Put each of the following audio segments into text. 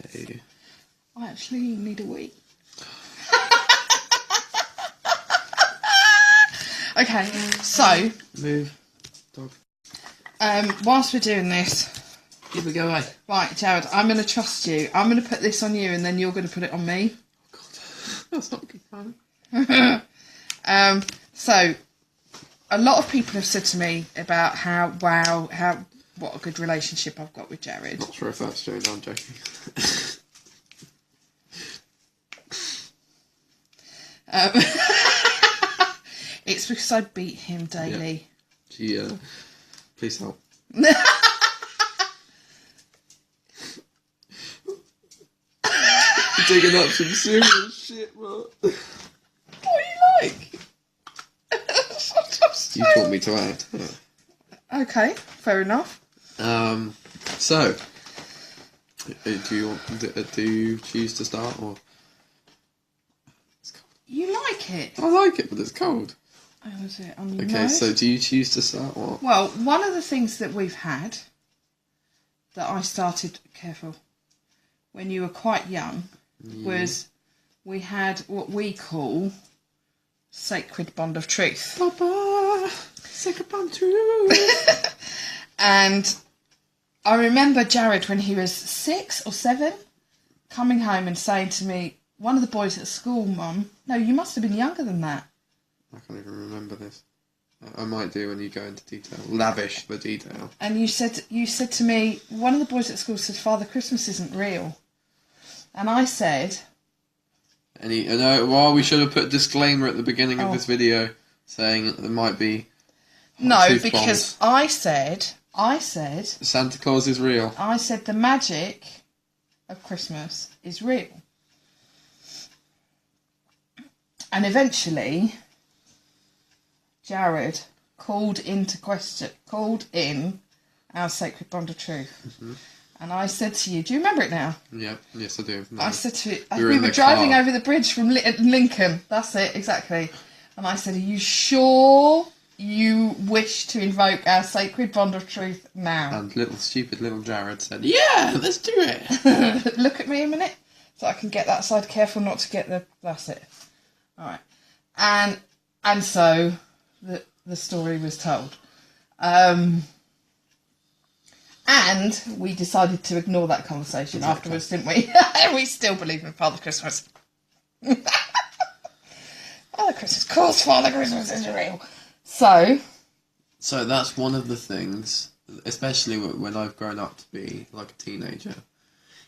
Okay. I actually need a wee. Okay, so Move. Dog. whilst we're doing this, Here we go away. right, Jared, I'm going to trust you. I'm going to put this on you, and then you're going to put it on me. Oh God, that's not good fun. So a lot of people have said to me about what a good relationship I've got with Jared. Not sure if that's true. No, I'm joking. It's because I beat him daily. Yeah. Please help. You're digging up some serious shit, bro. What do you like? You taught me to act. Yeah. Okay, fair enough. So, do you choose to start or? It's cold. You like it? I like it, but it's cold. Oh, is it on your Okay, nose? so do you choose to start or? Well, one of the things that we've had that I started, careful, when you were quite young, was we had what we call Sacred Bond of Truth. Papa, Sacred Bond of Truth. And I remember Jared, when he was 6 or 7, coming home and saying to me, one of the boys at school, Mum, no, you must have been younger than that. I can't even remember this. I might do when you go into detail. Lavish the detail. And you said to me, one of the boys at school said, Father Christmas isn't real. And I said... we should have put a disclaimer at the beginning of this video saying there might be... No, truth because bombs. I said... Santa Claus is real. I said the magic of Christmas is real. And eventually, Jared called in our Sacred Bond of Truth. Mm-hmm. And I said to you, do you remember it now? Yeah, yes I do. No. I said to you, we were driving over the bridge from Lincoln. That's it, exactly. And I said, are you sure you wish to invoke our Sacred Bond of Truth now? And stupid little Jared said, yeah, let's do it. Look at me a minute, so I can get that side. Careful not to get that's it. All right. And so the story was told. And we decided to ignore that conversation afterwards, didn't we? We still believe in Father Christmas. Father Christmas, of course, Father Christmas is real. So that's one of the things, especially when I've grown up to be like a teenager.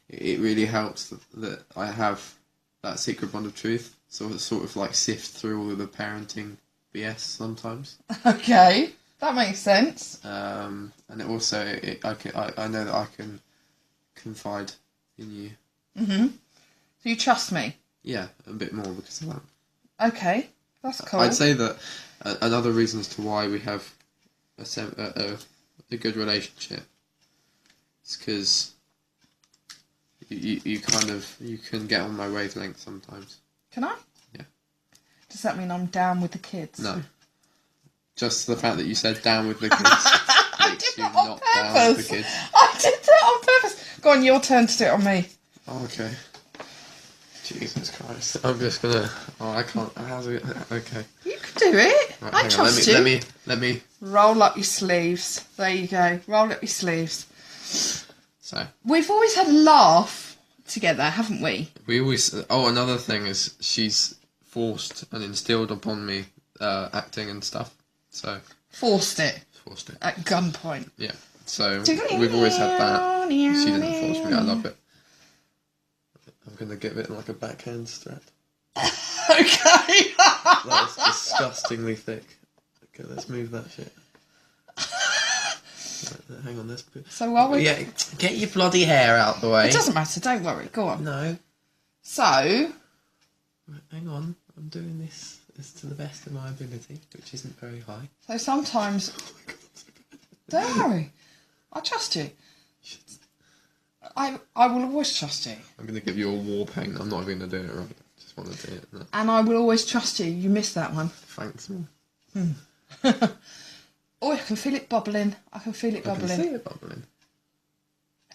It really helps that I have that secret bond of truth, so it sort of like sift through all of the parenting BS sometimes. Okay, that makes sense. And it also, I know that I can confide in you. Mm-hmm. So you trust me? Yeah, a bit more because of that. Okay, that's cool. I'd say that another reason as to why we have a good relationship is because you can get on my wavelength sometimes. Can I? Yeah. Does that mean I'm down with the kids? No. Just the fact that you said down with the kids. I did that on not down with the purpose. kids. I did that on purpose. Go on, your turn to do it on me. Oh, okay. Jesus Christ. I'm just gonna... Oh, I can't... How's it... Okay. You can do it. Right, I trust you. Let me... Roll up your sleeves. There you go. Roll up your sleeves. So. We've always had a laugh together, haven't we? We always... Oh, another thing is she's forced and instilled upon me acting and stuff. So. Forced it. Forced it. At gunpoint. Yeah. So we've always had that. She didn't force me. I love it. I'm going to give it like a backhand strap. Okay. That is disgustingly thick. Okay, let's move that shit. Right, hang on, let's put... So while we... Yeah, get your bloody hair out the way. It doesn't matter, don't worry. Go on. No. So... Right, hang on, I'm doing this to the best of my ability, which isn't very high. So sometimes... Oh my God, that's so bad. Don't worry. I trust you. I will always trust you. I'm going to give you a war pain. I'm not going to do it right. I just want to do it. No. And I will always trust you. You missed that one. Thanks, man. Oh, I can feel it bubbling. I can feel it bubbling. I can see it bubbling.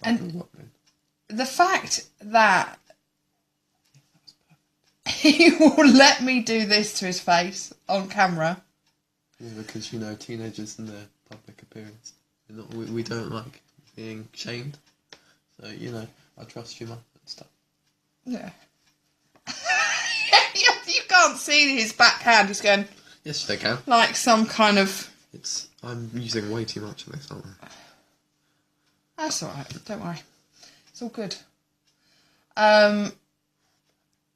And bubbling. the fact that he will let me do this to his face on camera. Yeah, because teenagers in their public appearance, we don't like being shamed. So I trust you, Mum, and stuff. Yeah. You can't see his backhand. He's going. Yes, they can. Like some kind of. I'm using way too much of this, aren't I? That's all right. Don't worry. It's all good.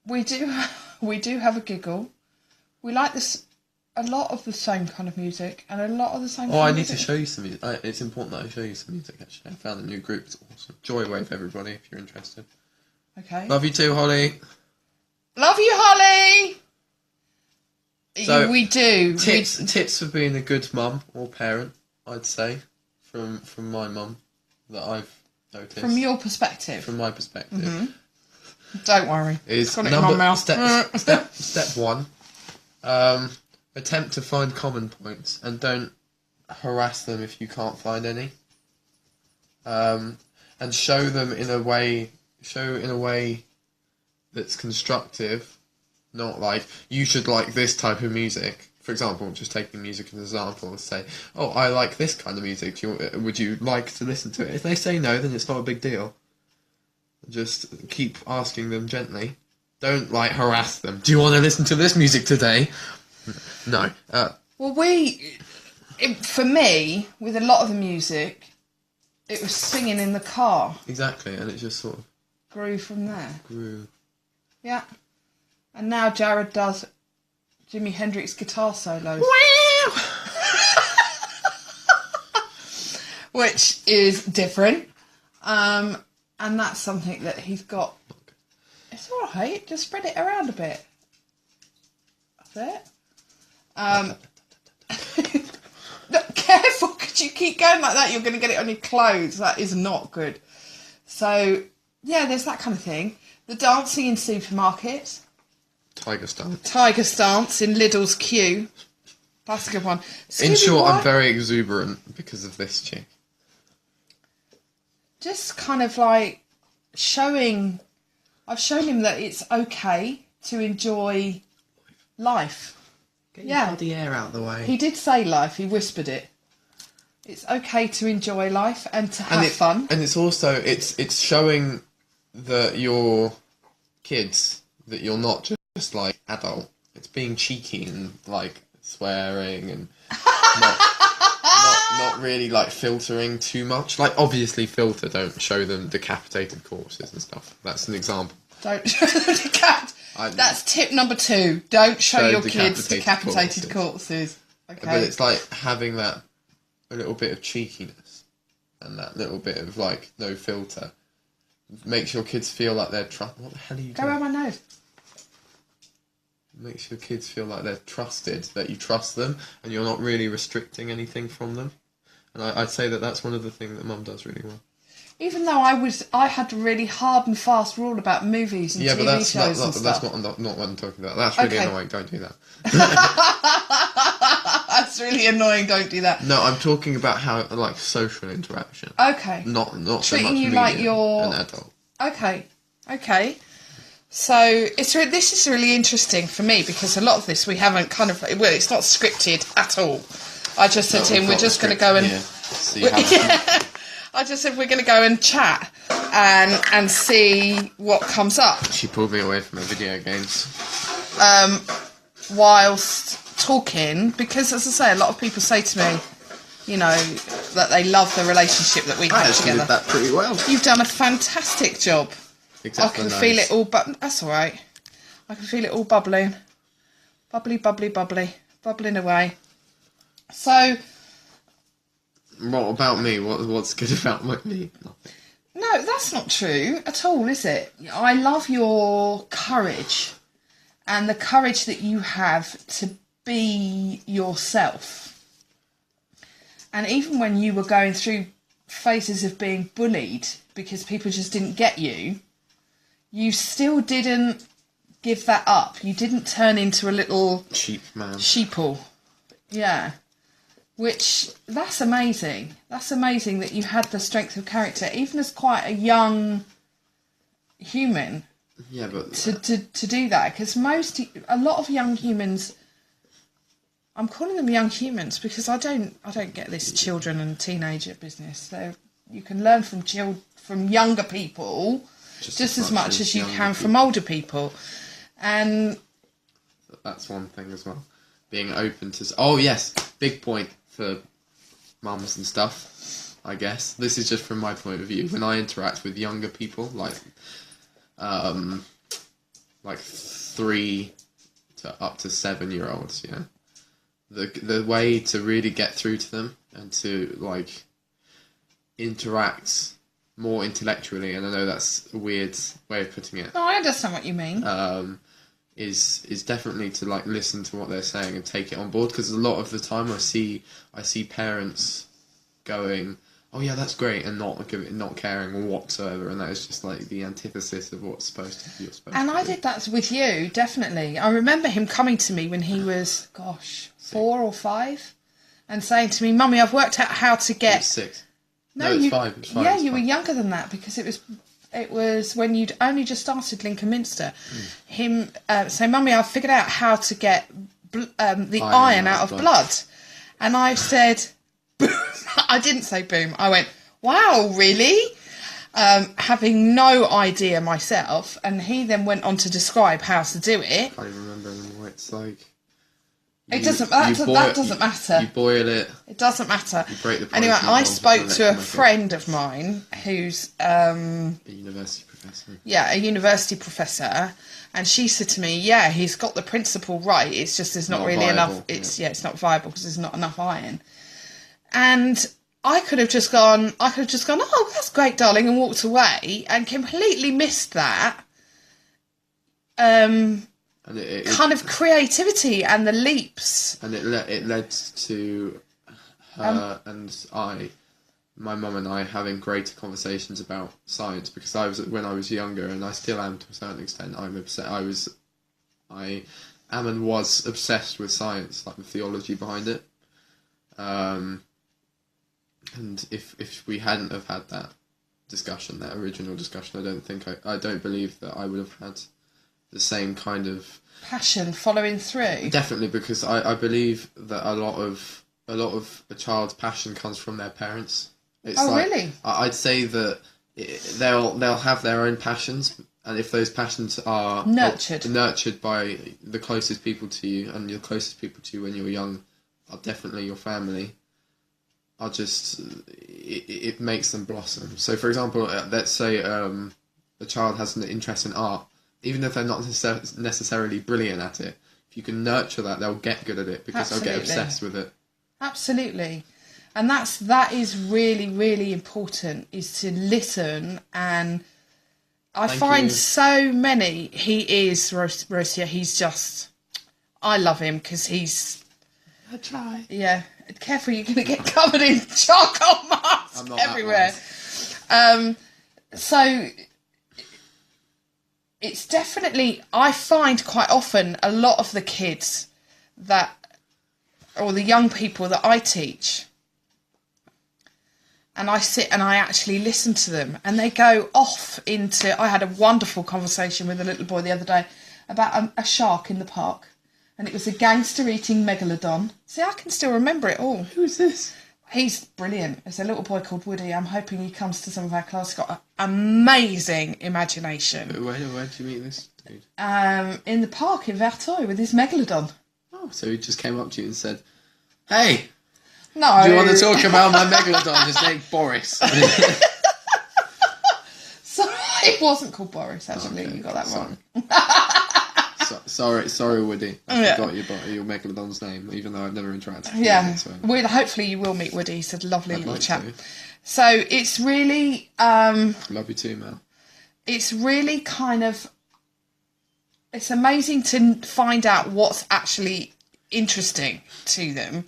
We do have a giggle. We like this a lot of the same kind of music and a lot of the same. Oh, I need to show you some music. It's important that I show you some music. Actually, I found a new group. It's awesome. Joywave, everybody, if you're interested. Okay. Love you too, Holly. Love you, Holly. So, we do. Tips for being a good mum or parent, I'd say, from my mum that I've noticed. From your perspective. From my perspective. Mm-hmm. Don't worry. Is got it in my mouth. Step one. Attempt to find common points and don't harass them if you can't find any. And show in a way that's constructive, not like you should like this type of music. For example, just taking music as an example, say, "Oh, I like this kind of music. Would you like to listen to it?" If they say no, then it's not a big deal. Just keep asking them gently. Don't harass them. Do you want to listen to this music today? No. Well, for me, with a lot of the music, it was singing in the car. Exactly, and it just sort of grew from there. Grew. Yeah. And now Jared does Jimi Hendrix guitar solos. Which is different. And that's something that he's got. It's alright, just spread it around a bit. That's it. No, careful, because you keep going like that, you're going to get it on your clothes. That is not good. So, yeah, there's that kind of thing. The dancing in supermarkets. Tiger stance. Tiger stance in Lidl's queue. That's a good one. In short, I'm very exuberant because of this chick. Just kind of like showing... I've shown him that it's okay to enjoy life. Get your bloody air out of the way. He did say life, he whispered it. It's okay to enjoy life and to have fun. And it's also, it's showing that your kids, that you're not just like adult. It's being cheeky and like swearing and not really like filtering too much. Like obviously filter, don't show them decapitated corpses and stuff. That's an example. Don't show them That's tip number 2. Don't show your kids decapitated corpses. Okay. But it's like having that a little bit of cheekiness and that little bit of like no filter makes your kids feel like they're what the hell are you doing? Go around my nose. Makes your kids feel like they're trusted, that you trust them and you're not really restricting anything from them. And I'd say that that's one of the things that Mum does really well. Even though I had a really hard and fast rule about movies and TV shows and stuff. That's not what I'm talking about. That's really annoying. Don't do that. That's really annoying. Don't do that. No, I'm talking about how like social interaction. Okay. Not treating so much you like you're an adult. Okay. So this is really interesting for me because a lot of this we haven't it's not scripted at all. I just said to him, we're just going to go and see how I just said we're going to go and chat and see what comes up. She pulled me away from her video games. Whilst talking, because as I say, a lot of people say to me, that they love the relationship that we have together. I did that pretty well. You've done a fantastic job. Except I can feel it all, but that's all right. I can feel it all bubbling. Bubbly, bubbling away. So... What about me? What's good about me? Nothing. No, that's not true at all, is it? I love your courage and the courage that you have to be yourself. And even when you were going through phases of being bullied because people just didn't get you, you still didn't give that up. You didn't turn into a little... cheap man. Sheeple. Yeah. Which, that's amazing. That's amazing that you had the strength of character, even as quite a young human Yeah, but to do that, because a lot of young humans, I'm calling them young humans because I don't get this children and teenager business. So you can learn from younger people just as much as you can from older people, and that's one thing as well. Being open to... Oh, yes, big point for mums and stuff, I guess. This is just from my point of view. When I interact with younger people, like 3 to up to 7-year-olds, yeah, the way to really get through to them and to, like, interact more intellectually, and I know that's a weird way of putting it. Oh, I understand what you mean. Is definitely to, like, listen to what they're saying and take it on board, because a lot of the time I see parents going, oh yeah, that's great, and not caring whatsoever, and that is just like the antithesis of what's supposed to be. And I did that with you, definitely. I remember him coming to me when he was, 4 or 5, and saying to me, "Mummy, I've worked out how to get..." 6. No, it's 5. It's 5. Yeah, it's you were 5. younger than that, because it was when you'd only just started Lincoln Minster. Him saying, "Mummy, I've figured out how to get the iron out of blood." And I said, I didn't say boom. I went, "Wow, really?" Having no idea myself. And he then went on to describe how to do it. I can't even remember anymore. It's like... That doesn't matter. You boil it. It doesn't matter. You break the Anyway, protein I bonds spoke and to then a make it. friend of mine who's... A university professor. Yeah, a university professor, and she said to me, "Yeah, he's got the principle right. It's just there's not really viable, enough. It's not viable because there's not enough iron." And I could have just gone, "Oh, that's great, darling," and walked away, and completely missed that And it kind of creativity and the leaps. And it led to her and my mum and I having greater conversations about science, because when I was younger, and I still am to a certain extent, I am and was obsessed with science, like the theology behind it. And if we hadn't have had that discussion, that original discussion, I don't believe that I would have had the same kind of Passion following through. Definitely, because I believe that a lot of a child's passion comes from their parents. It's really? I'd say that they'll have their own passions, and if those passions are nurtured by the closest people to you, and your closest people to you when you're young are definitely your family, it makes them blossom. So, for example, let's say a child has an interest in art. Even if they're not necessarily brilliant at it, if you can nurture that, they'll get good at it, because they'll get obsessed with it. Absolutely. And that is really, really important, is to listen. And I find so many, he is, Rosia, he's just, I love him because he's... I try. Yeah. Careful, you're going to get covered in charcoal mask everywhere. So... It's definitely, I find quite often a lot of the kids or the young people that I teach, and I sit and I actually listen to them, and they go off into... I had a wonderful conversation with a little boy the other day about a shark in the park, and it was a gangster eating megalodon. See, I can still remember it all. Who is this? He's brilliant. There's a little boy called Woody. I'm hoping he comes to some of our class. He's got an amazing imagination. Where did you meet this dude? In the park in Verteuil with his megalodon. Oh, so he just came up to you and said, "Hey, no, do you want to talk about my megalodon? His name's Boris." So it wasn't called Boris, actually. Okay, you got that wrong. Sorry, Woody. I forgot your megalodon's name, even though I've never interacted with him. So. Hopefully you will meet Woody. He's a lovely little chap. So it's really... love you too, man. It's really kind of... It's amazing to find out what's actually interesting to them,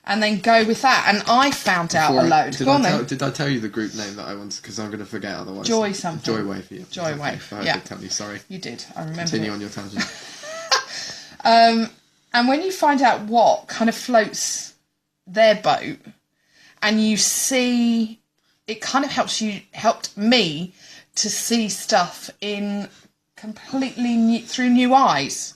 and then go with that. And I found out a load. Did I tell you the group name that I wanted? Because I'm going to forget otherwise. Joy something. Joy Wave, yeah. Joy Wave, I did tell you, sorry. You did, I remember. Continue on your tangent. And when you find out what kind of floats their boat, and you see... It kind of helped me to see stuff in completely through new eyes.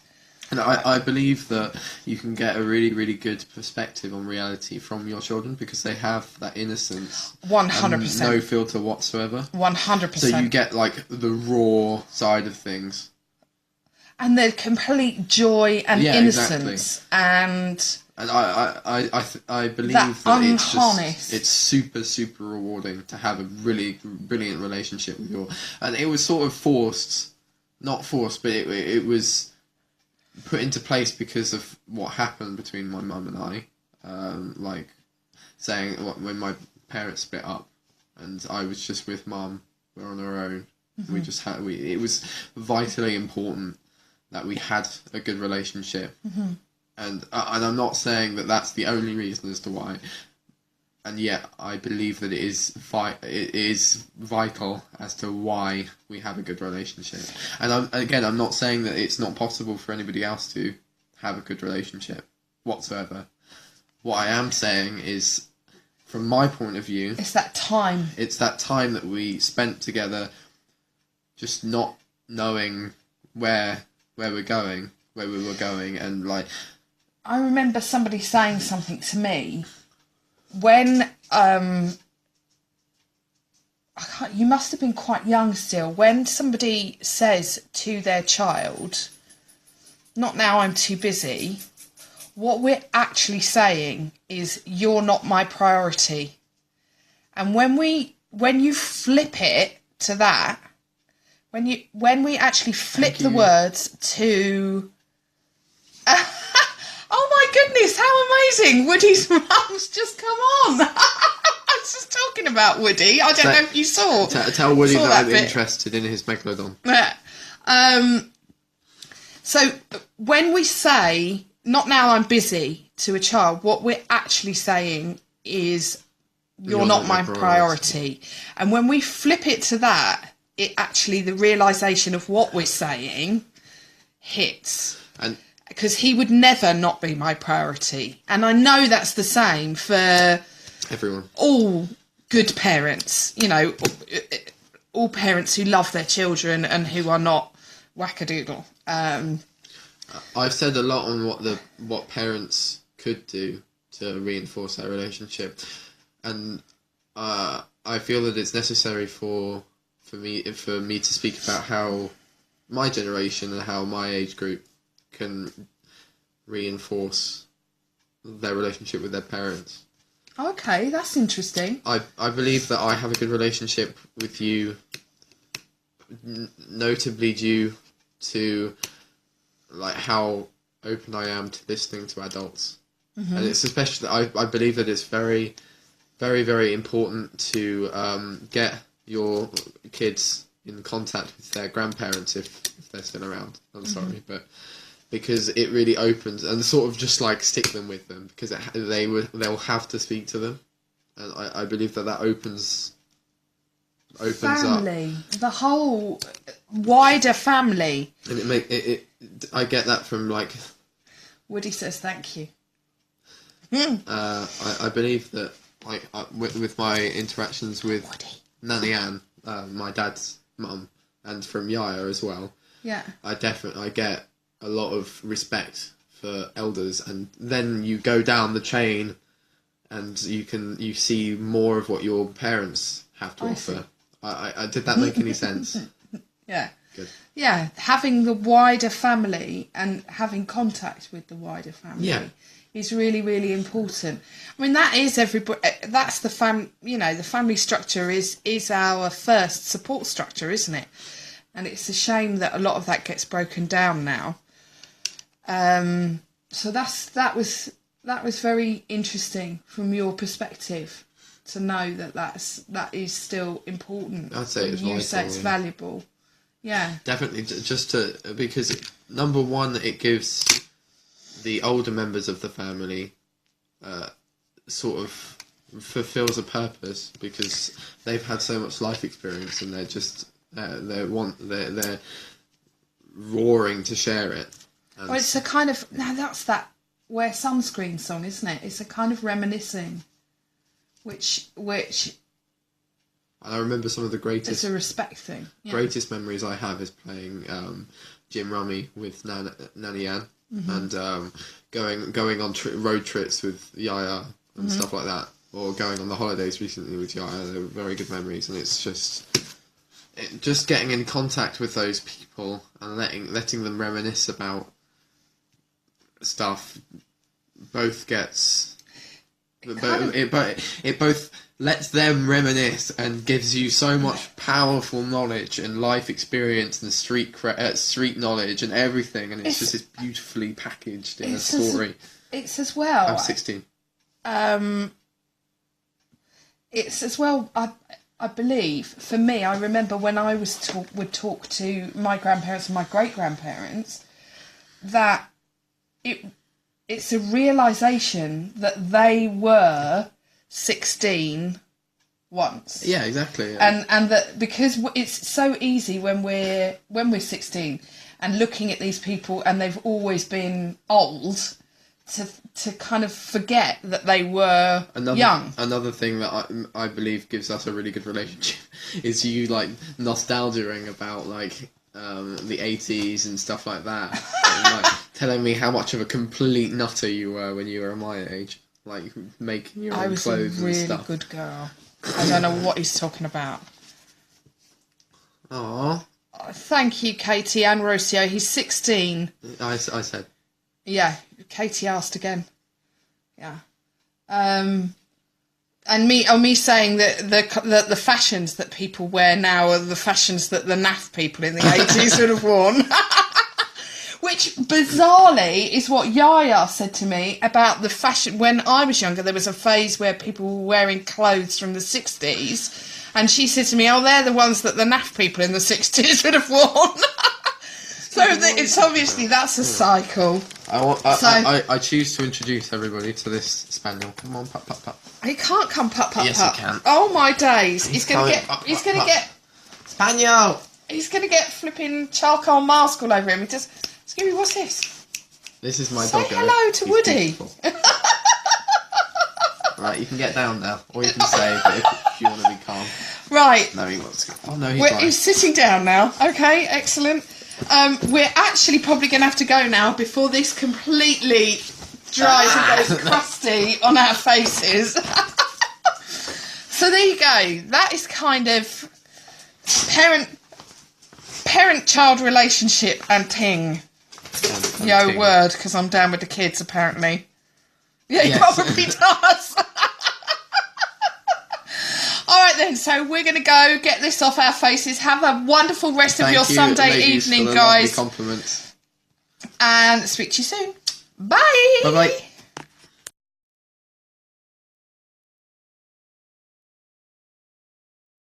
And I believe that you can get a really, really good perspective on reality from your children because they have that innocence. 100%. No filter whatsoever. 100%. So you get like the raw side of things. And the complete joy and innocence. Exactly. And I believe that that it's super, super rewarding to have a really brilliant relationship with your... And it was sort of not forced, but it was put into place because of what happened between my mum and I. Like saying when my parents split up and I was just with mum, we're on our own. Mm-hmm. It was vitally important that we had a good relationship. Mm-hmm. And I'm not saying that that's the only reason as to why. And yet, I believe that it is vital as to why we have a good relationship. And I'm not saying that it's not possible for anybody else to have a good relationship whatsoever. What I am saying is, from my point of view... It's that time. It's that time that we spent together just not knowing where we're going, where we were going, and like... I remember somebody saying something to me when you must have been quite young still, when somebody says to their child, "Not now, I'm too busy," what we're actually saying is, "You're not my priority." And when you flip it to that, when we actually flip the words to oh my goodness, how amazing! Woody's mum's just come on. I was just talking about Woody. I don't know if you saw. Tell Woody that I'm interested in his megalodon. So when we say, "Not now, I'm busy," to a child, what we're actually saying is, you're not my priority. And when we flip it to that, it actually, the realisation of what we're saying hits. And because he would never not be my priority. And I know that's the same for everyone. All good parents, all parents who love their children and who are not wackadoodle. I've said a lot on what parents could do to reinforce that relationship. And I feel that it's necessary for me to speak about how my generation and how my age group can reinforce their relationship with their parents. Okay, that's interesting. I believe that I have a good relationship with you, notably due to like how open I am to listening to adults. Mm-hmm. And it's especially, I believe that it's very, very, very important to get your kids in contact with their grandparents if they're still around. I'm sorry, but because it really opens and sort of just like stick them with them because they'll have to speak to them, and I believe that opens family, up the whole wider family. And I get that from like Woody says thank you. I believe that like with my interactions with Woody. Nanny Ann, my dad's mum, and from Yaya as well. Yeah. I get a lot of respect for elders, and then you go down the chain and you see more of what your parents have to offer. Did that make any sense? Yeah. Good. Yeah, having the wider family and having contact with the wider family is really, really important. I mean, that is everybody. That's the the family structure is our first support structure, isn't it? And it's a shame that a lot of that gets broken down now. So that was very interesting from your perspective to know that is still important. I'd say it's you say it's valuable. Yeah, definitely. Because number one, it gives the older members of the family sort of fulfills a purpose because they've had so much life experience and they're just they're roaring to share it. Well, it's a kind of that's that Wear Sunscreen song, isn't it? It's a kind of reminiscing, which And I remember some of the It's a respect thing. Yeah. greatest memories I have is playing Jim Rummy with Nanny Ann, and going on road trips with Yaya and stuff like that, or going on the holidays recently with Yaya. They were very good memories, and it's just getting in contact with those people and letting them reminisce about stuff. Both gets. It both lets them reminisce and gives you so much powerful knowledge and life experience and street knowledge and everything, and it's just this beautifully packaged in a story. It's as well. I'm 16. It's as well. I believe for me, I remember when I would talk to my grandparents and my great grandparents, that it's a realisation that they were 16 once. Yeah, exactly. Yeah. And that because it's so easy when we're 16 and looking at these people and they've always been old to kind of forget that they were young. Another thing that I believe gives us a really good relationship is you like nostalgiaing about like the 80s and stuff like that, and, like, telling me how much of a complete nutter you were when you were my age, like making your own clothes and stuff. I was a really good girl. I don't know what he's talking about. Aww. Thank you, Katie and Rocio. He's 16. I said. Yeah, Katie asked again. Yeah. And me saying that the fashions that people wear now are the fashions that the naff people in the 80s would have worn. Which, bizarrely, is what Yaya said to me about the fashion. When I was younger, there was a phase where people were wearing clothes from the 60s. And she said to me, oh, they're the ones that the naff people in the 60s would have worn. So it's obviously, that's a cycle. I choose to introduce everybody to this spaniel. Come on, pup, pup, pup. He can't come pup, pup, yes, pup. He can. Oh my days! He's gonna get. Spaniel. He's gonna get flipping charcoal mask all over him. He just, Scooby, what's this? This is my Say doggo. hello to Woody. Right, you can get down now, or you can say, but if you want to be calm. Right. No, he wants to. Oh no, he's sitting down now. Okay, excellent. We're actually probably going to have to go now before this completely dries and goes crusty on our faces. So there you go. That is kind of parent-child relationship and ting. Yo, word, because I'm down with the kids, apparently. Yeah, he probably does. All right then, so we're going to go get this off our faces. Have a wonderful rest of your Sunday evening, guys. Compliments. And speak to you soon. Bye. Bye-bye.